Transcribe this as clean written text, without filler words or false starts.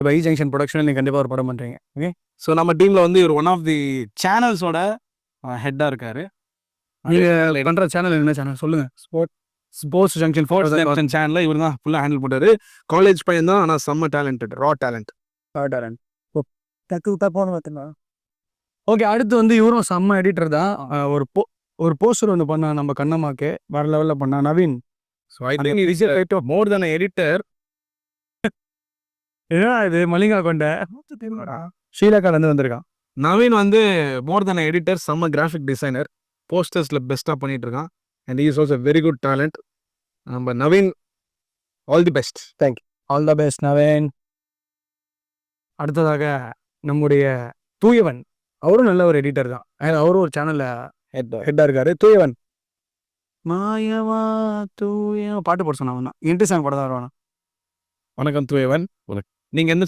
இப்போ junction production நீங்கள் கண்டிப்பாக ஒரு படம் பண்ணுறீங்க. ஓகே. ஸோ நம்ம டீமில் வந்து இவர் ஒன் ஆஃப் தி சேனல்ஸோட ஹெட்டாக இருக்கார். நீங்கள் பண்ணுற சேனல் என்ன சேனல் சொல்லுங்கள்? ஸ்போர்ட்ஸ் ஜங்ஷன் சேனலில் இவர் தான் ஃபுல்லாக ஹேண்டில் பண்ணுறாரு. காலேஜ் பையன் தான், ஆனால் செம்ம டேலண்டட், ரா டேலண்ட். ஓகே. அடுத்து வந்து இவரும் செம்ம எடிட்டர் தான். ஒரு போஸ்டர் வந்து பண்ணா நம்ம கண்ணம்மாக்கு வேற லெவலில் பண்ணா Naveen. So I think is right of more than editor. ஏன்னா இது மலிங்கா கொண்ட ஸ்ரீலங்காலேருந்து வந்திருக்கான். நவீன் வந்து மோர் தென் எடிட்டர், செம்ம கிராஃபிக் டிசைனர், போஸ்டர்ஸில் பெஸ்ட்டாக பண்ணிட்டு இருக்கான். And is also very good talent. நம்ம Naveen, all the best. Thank you. All the best Naveen. அடுத்ததாக நம்முடைய தூயவன், அவரும் நல்ல ஒரு எடிட்டர் தான். அவரும் ஒரு சேனலில் ஹெட்டாக இருக்காரு. தூயவன் மாயவா தூய பாட்டு போட சொன்னான். இன்ட்ரெஸ்ட் சாங் படம் தான் வருவானா. வணக்கம் தூயவன். நீங்கள் எந்த